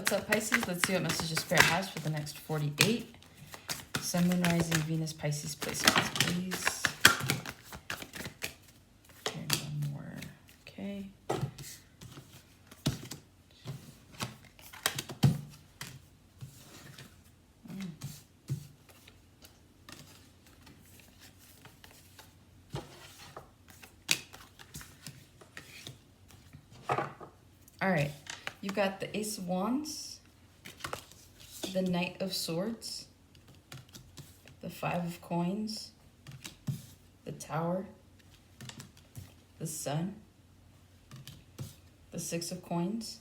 What's up, Pisces? Let's see what messages Spirit has for the next 48. Sun, Moon, Rising, Venus, Pisces placements, please. And one more. Okay. All right. You've got the Ace of Wands, the Knight of Swords, the Five of Coins, the Tower, the Sun, the Six of Coins,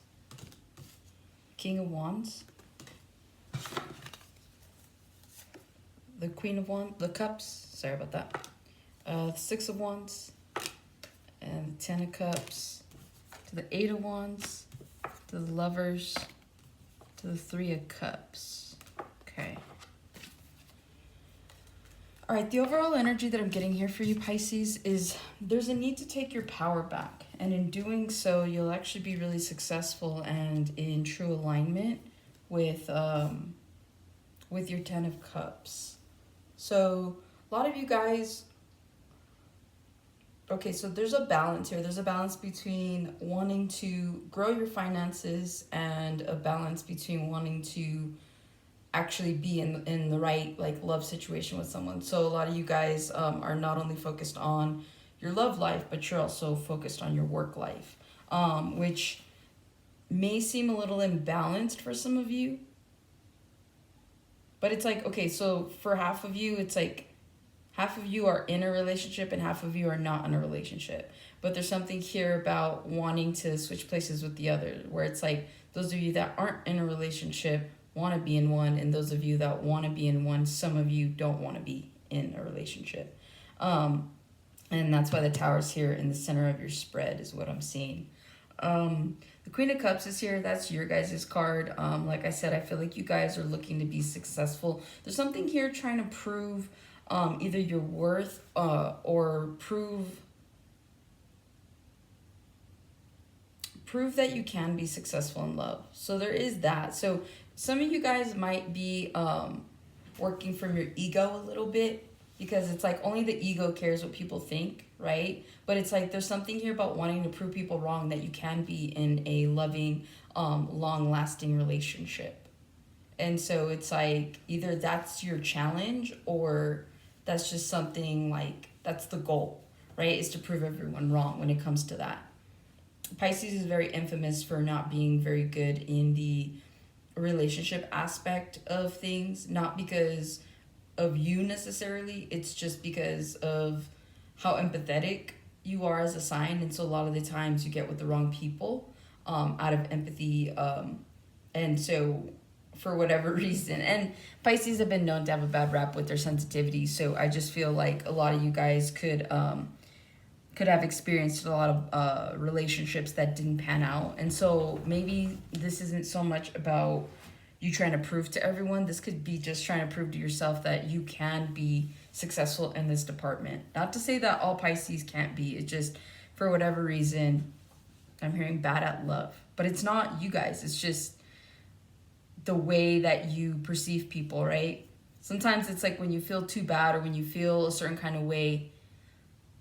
King of Wands, the Queen of Wands, the Cups, sorry about that, the Six of Wands, and the Ten of Cups, to the Eight of Wands, to the Lovers, to the Three of Cups. Okay. All right, the overall energy that I'm getting here for you, Pisces, is there's a need to take your power back. And in doing so, you'll actually be really successful and in true alignment with your Ten of Cups. So a lot of you guys, okay, so there's a balance here. There's a balance between wanting to grow your finances and a balance between wanting to actually be in the right like love situation with someone. So a lot of you guys are not only focused on your love life, but you're also focused on your work life, which may seem a little imbalanced for some of you. But it's like, okay, so for half of you, it's like half of you are in a relationship and half of you are not in a relationship. But there's something here about wanting to switch places with the other, where it's like those of you that aren't in a relationship want to be in one, and those of you that want to be in one, some of you don't want to be in a relationship. And that's why the Tower's here in the center of your spread is what I'm seeing. The Queen of Cups is here. That's your guys' card. Like I said, I feel like you guys are looking to be successful. There's something here trying to prove either your worth or prove that you can be successful in love. So there is that. So some of you guys might be working from your ego a little bit, because it's like only the ego cares what people think, right? But it's like there's something here about wanting to prove people wrong that you can be in a loving, long-lasting relationship. And so it's like either that's your challenge or that's just something like that's the goal, right? Is to prove everyone wrong when it comes to that. Pisces is very infamous for not being very good in the relationship aspect of things, not because of you necessarily, it's just because of how empathetic you are as a sign. And so a lot of the times you get with the wrong people out of empathy, and so for whatever reason, and Pisces have been known to have a bad rap with their sensitivity, so I just feel like a lot of you guys could have experienced a lot of relationships that didn't pan out. And so maybe this isn't so much about you trying to prove to everyone. This could be just trying to prove to yourself that you can be successful in this department. Not to say that all Pisces can't be. It's just for whatever reason, I'm hearing bad at love. But it's not you guys. It's just the way that you perceive people, right? Sometimes it's like when you feel too bad or when you feel a certain kind of way.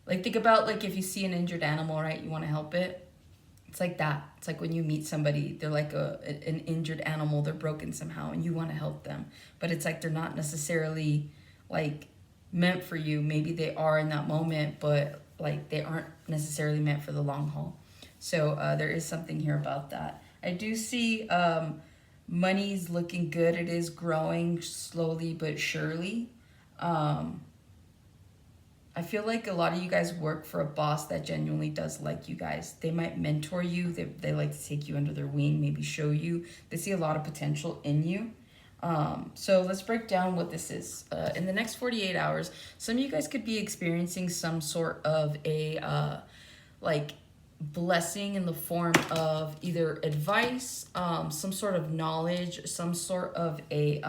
Like think about like if you see an injured animal, right? You want to help it. It's like that. It's like when you meet somebody, they're like an injured animal, they're broken somehow and you want to help them. But it's like they're not necessarily like meant for you. Maybe they are in that moment, but like they aren't necessarily meant for the long haul. So there is something here about that. I do see money's looking good. It is growing slowly but surely. I feel like a lot of you guys work for a boss that genuinely does like you guys. They might mentor you. They like to take you under their wing, maybe show you. They see a lot of potential in you. So let's break down what this is. In the next 48 hours, some of you guys could be experiencing some sort of a like blessing in the form of either advice, some sort of knowledge, some sort of a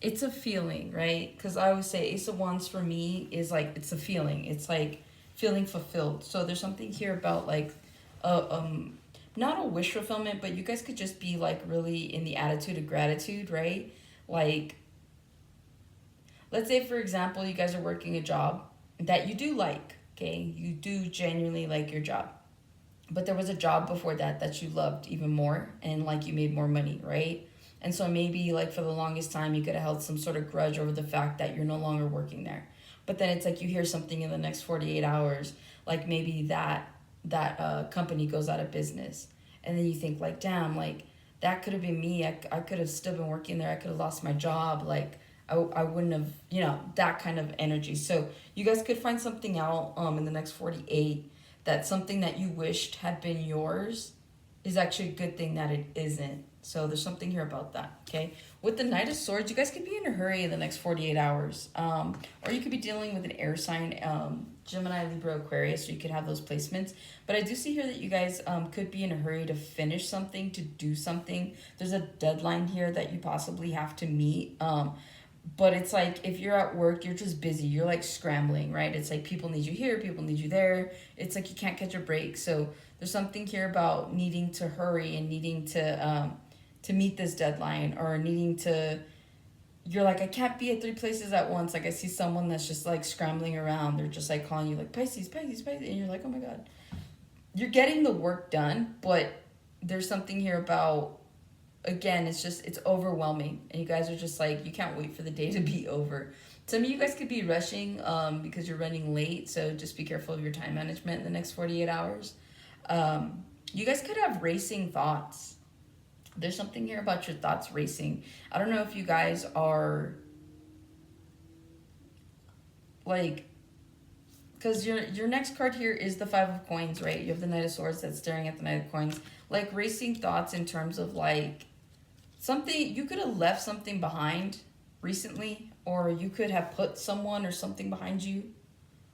it's a feeling, right? Because I always say Ace of Wands for me is like, it's a feeling. It's like feeling fulfilled. So there's something here about like not a wish fulfillment, but you guys could just be like really in the attitude of gratitude, right? Like, let's say, for example, you guys are working a job that you do like, okay? You do genuinely like your job. But there was a job before that you loved even more and like you made more money, right? And so maybe like for the longest time you could have held some sort of grudge over the fact that you're no longer working there. But then it's like you hear something in the next 48 hours, like maybe that company goes out of business. And then you think like, damn, like that could have been me. I could have still been working there. I could have lost my job. Like I wouldn't have, that kind of energy. So you guys could find something out in the next 48, that something that you wished had been yours is actually a good thing that it isn't. So there's something here about that, okay? With the Knight of Swords, you guys could be in a hurry in the next 48 hours. Or you could be dealing with an air sign, Gemini, Libra, Aquarius, so you could have those placements. But I do see here that you guys could be in a hurry to finish something, to do something. There's a deadline here that you possibly have to meet. But it's like if you're at work, you're just busy. You're like scrambling, right? It's like people need you here, people need you there. It's like you can't catch a break. So there's something here about needing to hurry and needing to meet this deadline, or needing to, you're like, I can't be at 3 places at once. Like I see someone that's just like scrambling around. They're just like calling you like Pisces, Pisces, Pisces. And you're like, oh my God. You're getting the work done, but there's something here about, again, it's overwhelming. And you guys are just like, you can't wait for the day to be over. Some of you guys could be rushing because you're running late. So just be careful of your time management in the next 48 hours. You guys could have racing thoughts. There's something here about your thoughts racing. I don't know if you guys are like, because your next card here is the 5 of Coins, right? You have the Knight of Swords that's staring at the Knight of Coins. Like racing thoughts in terms of like something, you could have left something behind recently, or you could have put someone or something behind you,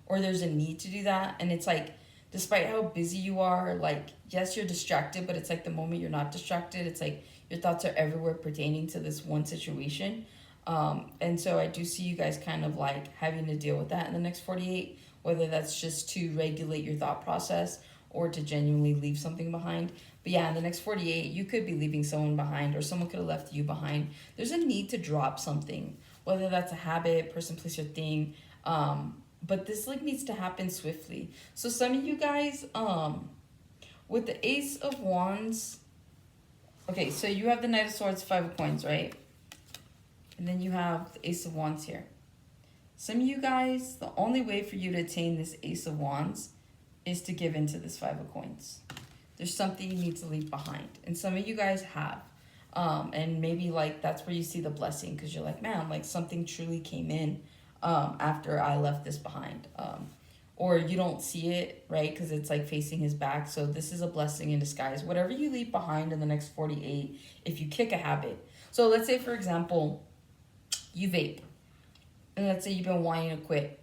or there's a need to do that. And it's like, despite how busy you are, like, yes, you're distracted, but it's like the moment you're not distracted, it's like your thoughts are everywhere pertaining to this one situation. And so I do see you guys kind of like having to deal with that in the next 48, whether that's just to regulate your thought process or to genuinely leave something behind. But yeah, in the next 48, you could be leaving someone behind, or someone could have left you behind. There's a need to drop something, whether that's a habit, person, place, or thing. But this like needs to happen swiftly. So some of you guys, with the Ace of Wands, okay, so you have the Knight of Swords, 5 of Coins, right? And then you have the Ace of Wands here. Some of you guys, the only way for you to attain this Ace of Wands is to give into this 5 of Coins. There's something you need to leave behind. And some of you guys have. And maybe like that's where you see the blessing, because you're like, man, like something truly came in after I left this behind. Or you don't see it, right? Because it's like facing his back. So this is a blessing in disguise. Whatever you leave behind in the next 48, if you kick a habit. So let's say, for example, you vape. And let's say you've been wanting to quit.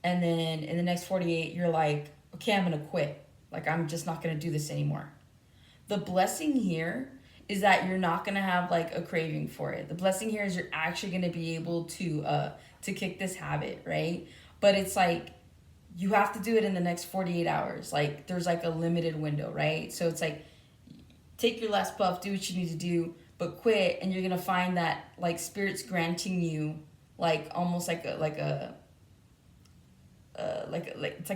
And then in the next 48, you're like, okay, I'm going to quit. Like, I'm just not going to do this anymore. The blessing here is that you're not going to have like a craving for it. The blessing here is you're actually going to be able to kick this habit, right? But it's like, you have to do it in the next 48 hours. Like, there's like a limited window, right? So it's like, take your last puff, do what you need to do, but quit. And you're going to find that like Spirit's granting you like almost like it's like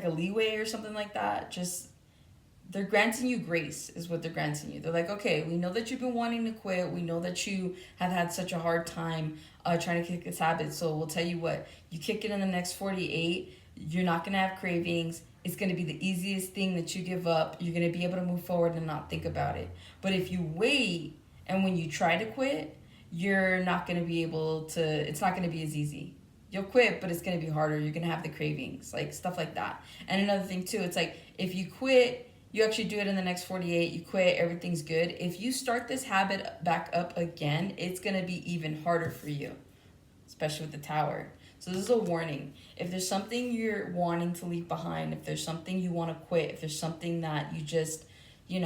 a leeway or something like that. Just, they're granting you grace is what they're granting you. They're like, okay, we know that you've been wanting to quit. We know that you have had such a hard time trying to kick this habit. So we'll tell you what, you kick it in the next 48, you're not going to have cravings. It's going to be the easiest thing that you give up. You're going to be able to move forward and not think about it. But if you wait, and when you try to quit, you're not going to be able to, it's not going to be as easy. You'll quit, but it's going to be harder. You're going to have the cravings, like stuff like that. And another thing too, it's like, if you quit, you actually do it in the next 48, you quit, everything's good. If you start this habit back up again, it's going to be even harder for you, especially with the Tower. So this is a warning. If there's something you're wanting to leave behind, if there's something you want to quit, if there's something that you just, you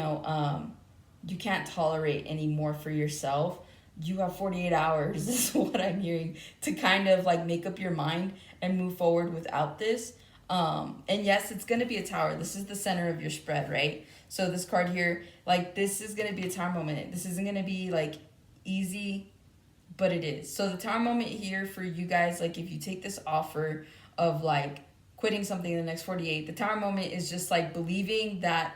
can't tolerate anymore for yourself, you have 48 hours, this is what I'm hearing, to kind of like make up your mind and move forward without this. And yes, it's going to be a tower. This is the center of your spread, right? So this card here, like this is going to be a tower moment. This isn't going to be like easy, but it is. So the tower moment here for you guys, like if you take this offer of like quitting something in the next 48, the tower moment is just like believing that,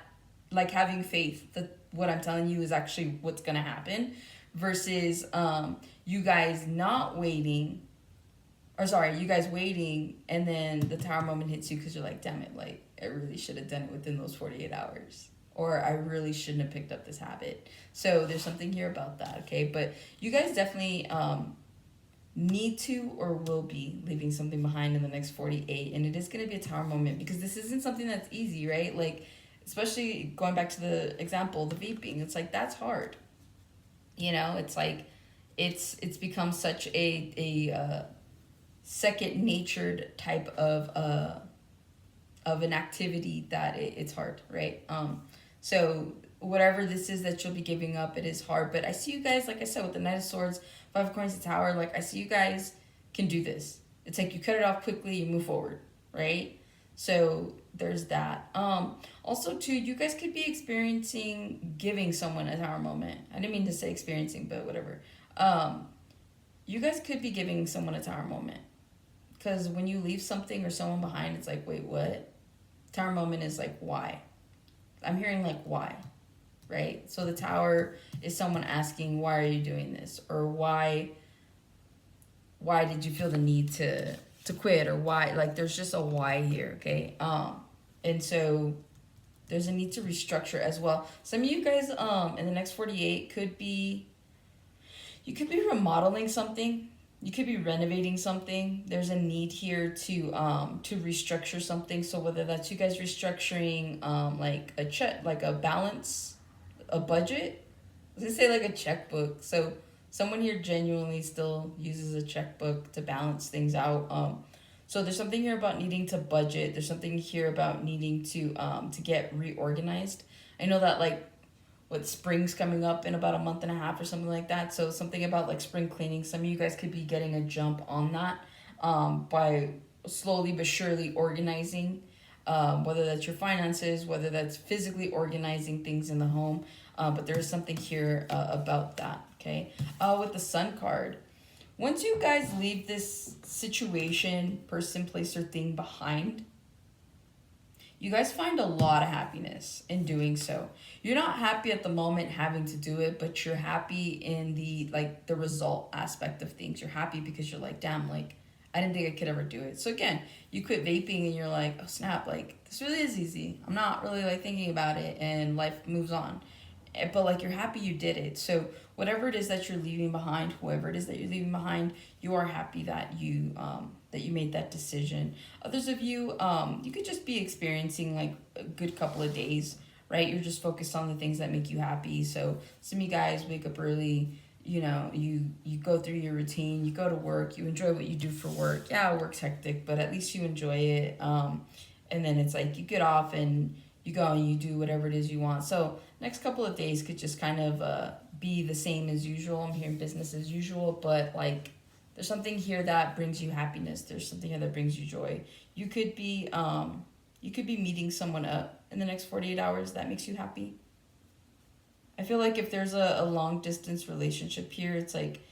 like having faith that what I'm telling you is actually what's going to happen, versus you guys not waiting, or sorry, you guys waiting, and then the tower moment hits you because you're like, damn it, like I really should have done it within those 48 hours. Or I really shouldn't have picked up this habit. So there's something here about that, okay? But you guys definitely need to or will be leaving something behind in the next 48. And it is going to be a tower moment because this isn't something that's easy, right? Like, especially going back to the example, the vaping. It's like, that's hard. You know, it's like, it's become such a second natured type of an activity that it's hard, right? So whatever this is that you'll be giving up, it is hard. But I see you guys, like I said, with the Knight of Swords, Five of Coins, the Tower, like I see you guys can do this. It's like you cut it off quickly, you move forward, right? So there's that. Also too, you guys could be experiencing giving someone a tower moment. I didn't mean to say experiencing, but whatever. You guys could be giving someone a tower moment. Because when you leave something or someone behind, it's like, wait, what? Tower moment is like, why? I'm hearing like, why? Right? So the tower is someone asking, why are you doing this? Or why did you feel the need to quit? Or why? Like, there's just a why here, okay? And so there's a need to restructure as well. Some of you guys in the next 48 could be, you could be remodeling something. You could be renovating something. There's a need here to restructure something. So whether that's you guys restructuring like a check, like a balance, a budget. I was gonna say like a checkbook. So someone here genuinely still uses a checkbook to balance things out. So there's something here about needing to budget. There's something here about needing to get reorganized. I know that like what spring's coming up in about a month and a half or something like that. So something about like spring cleaning. Some of you guys could be getting a jump on that by slowly but surely organizing, whether that's your finances, whether that's physically organizing things in the home. But there is something here about that, okay? With the Sun card, once you guys leave this situation, person, place, or thing behind, you guys find a lot of happiness in doing so. You're not happy at the moment having to do it, but you're happy in the result aspect of things. You're happy because you're like, damn, like I didn't think I could ever do it. So again, you quit vaping and you're like, oh snap, like this really is easy. I'm not really like thinking about it and life moves on. But like you're happy you did it. So whatever it is that you're leaving behind, whoever it is that you're leaving behind, you are happy that you made that decision. Others of you, you could just be experiencing like a good couple of days, right? You're just focused on the things that make you happy. So some of you guys wake up early, you know, you go through your routine, you go to work, you enjoy what you do for work. Yeah, work's hectic, but at least you enjoy it. And then it's like you get off and you go and you do whatever it is you want. So next couple of days could just kind of be the same as usual. I'm hearing business as usual, but like there's something here that brings you happiness. There's something here that brings you joy. You could be meeting someone up in the next 48 hours that makes you happy. I feel like if there's a long distance relationship here, it's like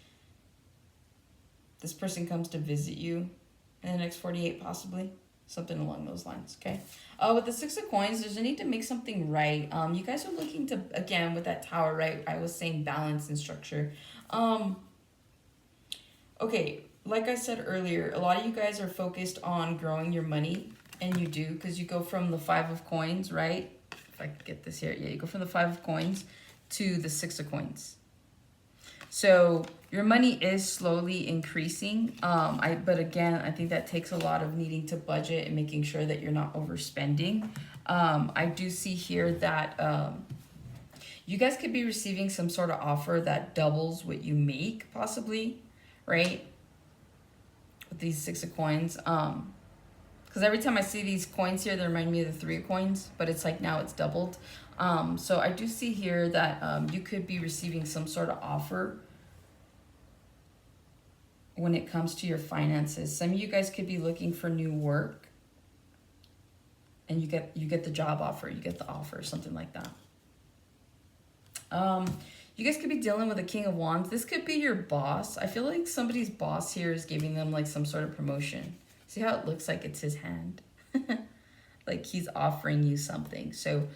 this person comes to visit you in the next 48 possibly. Something along those lines, okay? With the Six of Coins, there's a need to make something right. You guys are looking to, again, with that tower, right? I was saying balance and structure. Okay, like I said earlier, a lot of you guys are focused on growing your money, and you do, because you go from the Five of Coins, right? If I could get this here. Yeah, you go from the Five of Coins to the Six of Coins. So your money is slowly increasing. But again, I think that takes a lot of needing to budget and making sure that you're not overspending. I do see here that you guys could be receiving some sort of offer that doubles what you make, possibly, right? With these Six of Coins. Because every time I see these coins here, they remind me of the Three of Coins, but it's like now it's doubled. So I do see here that you could be receiving some sort of offer when it comes to your finances. Some of you guys could be looking for new work. and you get the job offer, you get the offer, something like that. You guys could be dealing with a King of Wands. This could be your boss. I feel like somebody's boss here is giving them like some sort of promotion. See how it looks like it's his hand? Like he's offering you something. So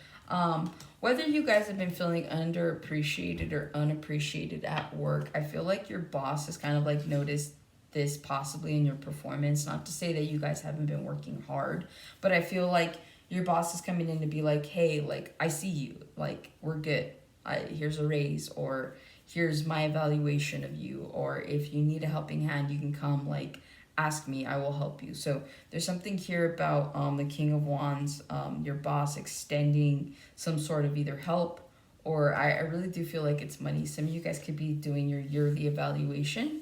whether you guys have been feeling underappreciated or unappreciated at work, I feel like your boss has kind of like noticed this possibly in your performance. Not to say that you guys haven't been working hard, but I feel like your boss is coming in to be like, hey, like I see you, like we're good. Here's a raise, or here's my evaluation of you, or if you need a helping hand, you can come like ask me, I will help you. So there's something here about the King of Wands, your boss extending some sort of either help, or I really do feel like it's money. Some of you guys could be doing your yearly evaluation,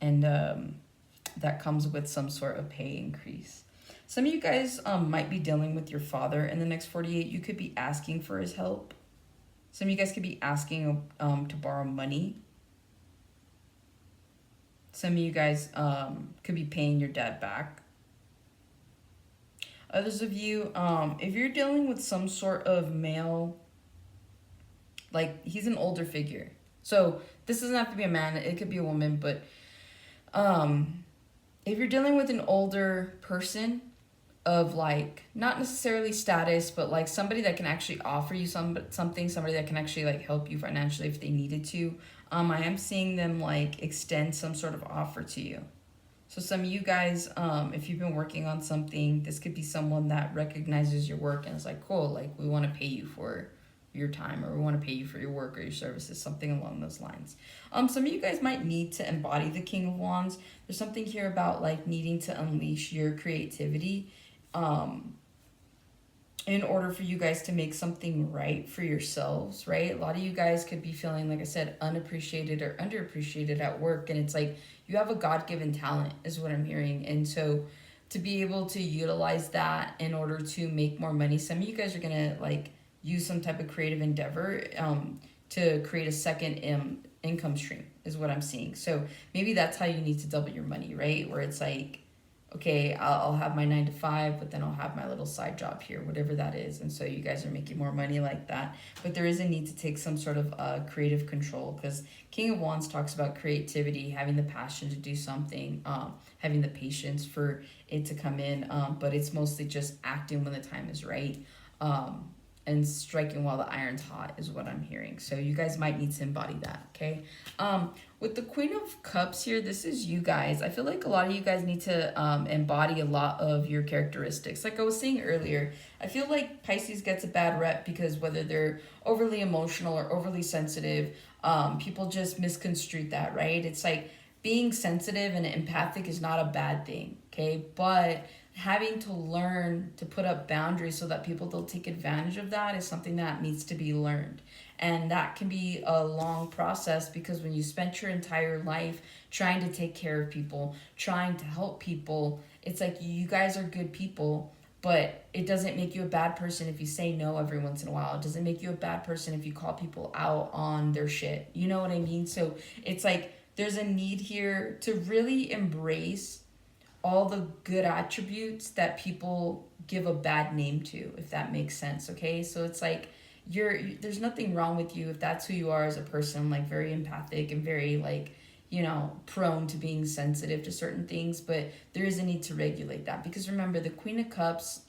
and that comes with some sort of pay increase. Some of you guys might be dealing with your father in the next 48. You could be asking for his help. Some of you guys could be asking to borrow money. Some of you guys could be paying your dad back. Others of you, if you're dealing with some sort of male, like he's an older figure. So this doesn't have to be a man, it could be a woman, but if you're dealing with an older person of like, not necessarily status, but like somebody that can actually offer you something, somebody that can actually like help you financially if they needed to, I am seeing them like extend some sort of offer to you. So some of you guys, if you've been working on something, this could be someone that recognizes your work and is like, cool, like we want to pay you for your time, or we want to pay you for your work or your services, something along those lines. Some of you guys might need to embody the King of Wands. There's something here about like needing to unleash your creativity in order for you guys to make something right for yourselves, right? A lot of you guys could be feeling, like I said, unappreciated or underappreciated at work, and it's like you have a God-given talent is what I'm hearing. And so to be able to utilize that in order to make more money, some of you guys are gonna like use some type of creative endeavor to create a second income stream is what I'm seeing. So maybe that's how you need to double your money, right? Where it's like, okay, I'll have my 9 to 5, but then I'll have my little side job here, whatever that is. And so you guys are making more money like that. But there is a need to take some sort of creative control, because King of Wands talks about creativity, having the passion to do something, having the patience for it to come in. But it's mostly just acting when the time is right. And striking while the iron's hot is what I'm hearing. So you guys might need to embody that, okay? With the Queen of Cups here, this is you guys. I feel like a lot of you guys need to embody a lot of your characteristics. Like I was saying earlier, I feel like Pisces gets a bad rep because whether they're overly emotional or overly sensitive, people just misconstrue that, right? It's like being sensitive and empathic is not a bad thing, okay? But having to learn to put up boundaries so that people don't take advantage of that is something that needs to be learned. And that can be a long process, because when you spent your entire life trying to take care of people, trying to help people, it's like you guys are good people, but it doesn't make you a bad person if you say no every once in a while. It doesn't make you a bad person if you call people out on their shit. You know what I mean? So it's like there's a need here to really embrace all the good attributes that people give a bad name to, if that makes sense, okay? So it's like there's nothing wrong with you if that's who you are as a person, like very empathic and very like, you know, prone to being sensitive to certain things, but there is a need to regulate that, because remember, the Queen of Cups,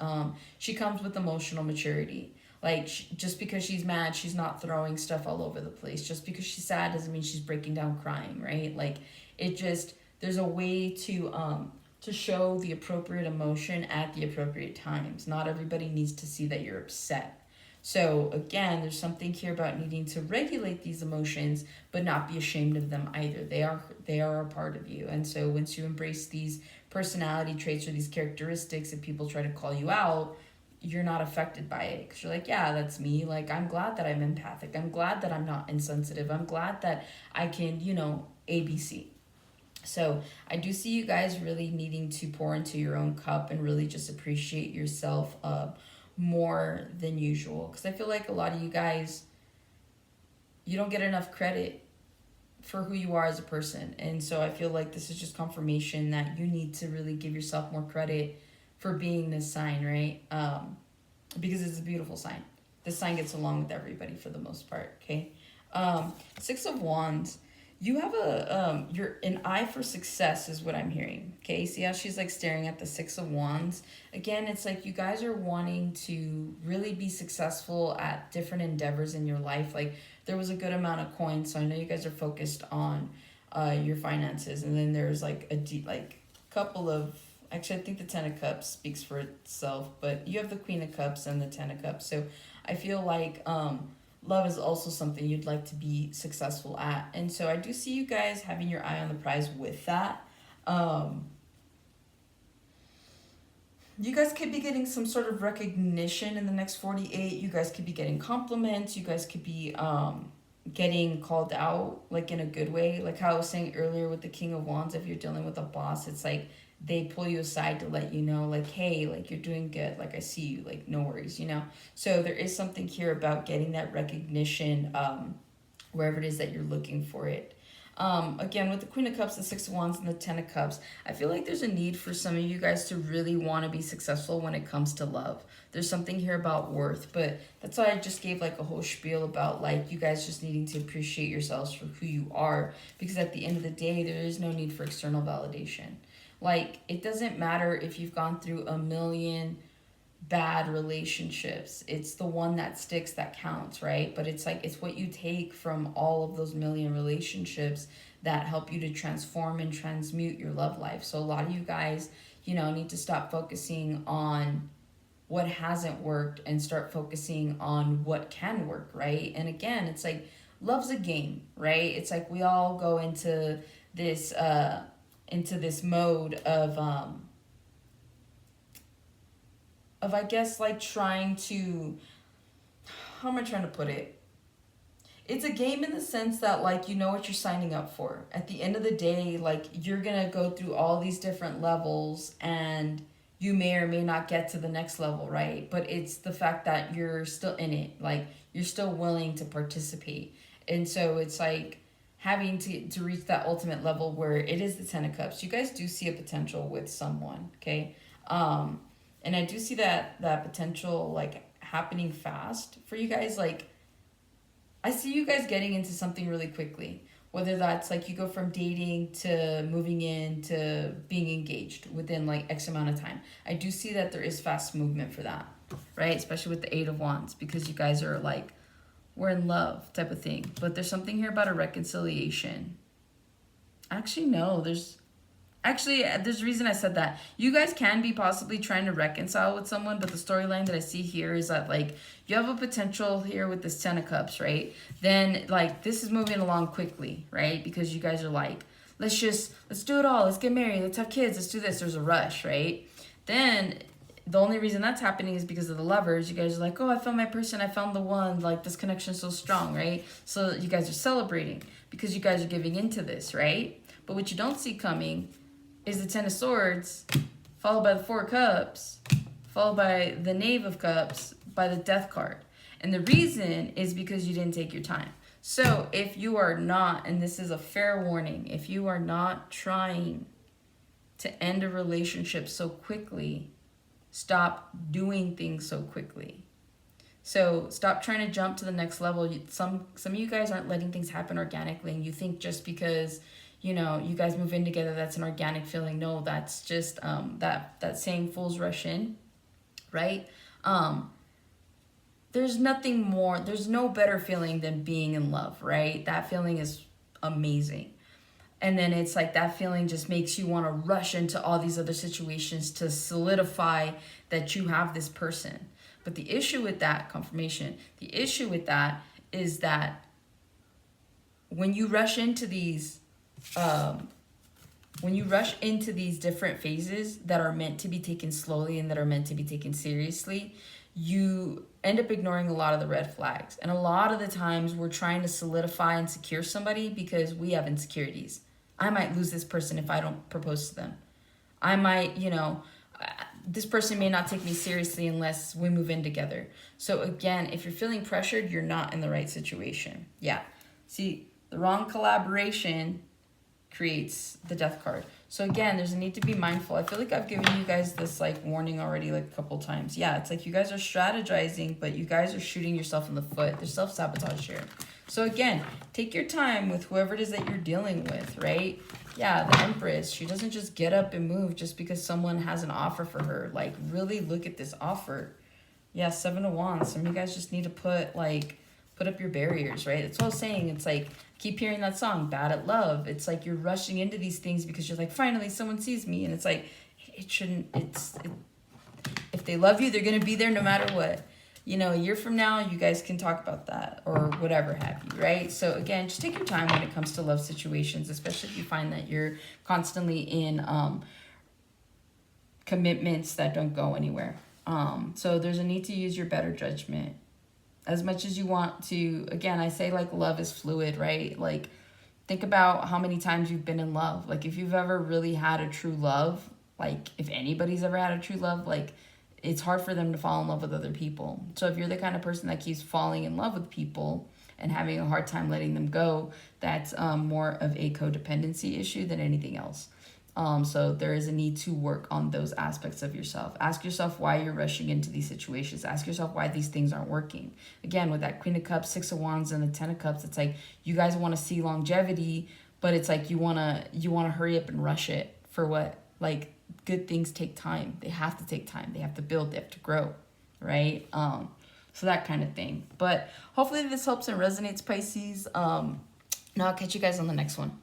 she comes with emotional maturity. Like, just because she's mad, she's not throwing stuff all over the place. Just because she's sad doesn't mean she's breaking down crying, right? Like, there's a way to show the appropriate emotion at the appropriate times. Not everybody needs to see that you're upset. So again, there's something here about needing to regulate these emotions, but not be ashamed of them either. They are a part of you. And so once you embrace these personality traits or these characteristics, if people try to call you out, you're not affected by it, because you're like, yeah, that's me. Like, I'm glad that I'm empathic. I'm glad that I'm not insensitive. I'm glad that I can, ABC. So I do see you guys really needing to pour into your own cup and really just appreciate yourself more than usual. Because I feel like a lot of you guys, you don't get enough credit for who you are as a person. And so I feel like this is just confirmation that you need to really give yourself more credit for being this sign, right? Because it's a beautiful sign. This sign gets along with everybody for the most part, okay? Six of Wands. You have you're an eye for success is what I'm hearing. Okay, see how she's like staring at the Six of Wands? Again, it's like you guys are wanting to really be successful at different endeavors in your life. Like there was a good amount of coins, so I know you guys are focused on your finances. And then there's like a deep, like couple of, actually I think the Ten of Cups speaks for itself, but you have the Queen of Cups and the Ten of Cups. So I feel like love is also something you'd like to be successful at. And so I do see you guys having your eye on the prize with that. You guys could be getting some sort of recognition in the next 48. You guys could be getting compliments. You guys could be getting called out, like in a good way. Like how I was saying earlier with the King of Wands, if you're dealing with a boss, it's like they pull you aside to let you know, like, hey, like, you're doing good. Like, I see you. Like, no worries, you know? So there is something here about getting that recognition wherever it is that you're looking for it. Again, with the Queen of Cups, the Six of Wands, and the Ten of Cups, I feel like there's a need for some of you guys to really want to be successful when it comes to love. There's something here about worth, but that's why I just gave like a whole spiel about like you guys just needing to appreciate yourselves for who you are, because at the end of the day, there is no need for external validation. Like, it doesn't matter if you've gone through a million bad relationships. It's the one that sticks that counts, right? But it's like, it's what you take from all of those million relationships that help you to transform and transmute your love life. So a lot of you guys, you know, need to stop focusing on what hasn't worked and start focusing on what can work, right? And again, it's like, love's a game, right? It's like we all go into this mode of I guess like trying to, how am I trying to put it? It's a game in the sense that like you know what you're signing up for. At the end of the day, like you're gonna go through all these different levels and you may or may not get to the next level, right? But it's the fact that you're still in it, like you're still willing to participate. And so it's like having to reach that ultimate level where it is the Ten of Cups. You guys do see a potential with someone, okay? And I do see that potential like happening fast for you guys. Like I see you guys getting into something really quickly, whether that's like you go from dating to moving in to being engaged within like X amount of time. I do see that there is fast movement for that, right? Especially with the Eight of Wands, because you guys are like, we're in love type of thing. But there's something here about a reconciliation. Actually, no, there's a reason I said that. You guys can be possibly trying to reconcile with someone, but the storyline that I see here is that like you have a potential here with this Ten of Cups, right? Then like this is moving along quickly, right? Because you guys are like, let's do it all. Let's get married. Let's have kids. Let's do this. There's a rush, right? Then the only reason that's happening is because of the Lovers. You guys are like, oh, I found my person. I found the one. Like, this connection is so strong, right? So you guys are celebrating because you guys are giving into this, right? But what you don't see coming is the Ten of Swords, followed by the Four of Cups, followed by the Knave of Cups, by the Death card. And the reason is because you didn't take your time. So if you are not, and this is a fair warning, if you are not trying to end a relationship so quickly, stop doing things so quickly. So stop trying to jump to the next level. Some of you guys aren't letting things happen organically, and you think just because, you know, you guys move in together, that's an organic feeling. No, that's just that saying fools rush in, right? There's nothing more, there's no better feeling than being in love, right? That feeling is amazing. And then it's like that feeling just makes you want to rush into all these other situations to solidify that you have this person. But the issue with that, confirmation, the issue with that is that when you rush into these different phases that are meant to be taken slowly and that are meant to be taken seriously, you end up ignoring a lot of the red flags. And a lot of the times we're trying to solidify and secure somebody because we have insecurities. I might lose this person if I don't propose to them. I might, this person may not take me seriously unless we move in together. So again, if you're feeling pressured, you're not in the right situation. Yeah. See, the wrong collaboration creates the Death card. So again, there's a need to be mindful. I feel like I've given you guys this like warning already like a couple times. Yeah, it's like you guys are strategizing, but you guys are shooting yourself in the foot. There's self-sabotage here. So again, take your time with whoever it is that you're dealing with, right? Yeah, the Empress, she doesn't just get up and move just because someone has an offer for her. Like, really look at this offer. Yeah, 7 of Wands. Some of you guys just need to put up your barriers, right? That's what I was saying. It's like, keep hearing that song, Bad at Love. It's like you're rushing into these things because you're like, finally, someone sees me. And it's like, it shouldn't, if they love you, they're going to be there no matter what. You know, a year from now, you guys can talk about that or whatever have you, right? So again, just take your time when it comes to love situations, especially if you find that you're constantly in commitments that don't go anywhere. So there's a need to use your better judgment as much as you want to. Again, I say like love is fluid, right? Like think about how many times you've been in love. Like if you've ever really had a true love, like if anybody's ever had a true love, like it's hard for them to fall in love with other people. So if you're the kind of person that keeps falling in love with people and having a hard time letting them go, that's more of a codependency issue than anything else. So there is a need to work on those aspects of yourself. Ask yourself why you're rushing into these situations. Ask yourself why these things aren't working. Again, with that Queen of Cups, 6 of Wands, and the 10 of Cups, it's like you guys want to see longevity, but it's like you wanna hurry up and rush it for what? Like good things take time. They have to take time. They have to build. They have to grow, right? So that kind of thing. But hopefully this helps and resonates, Pisces. Now I'll catch you guys on the next one.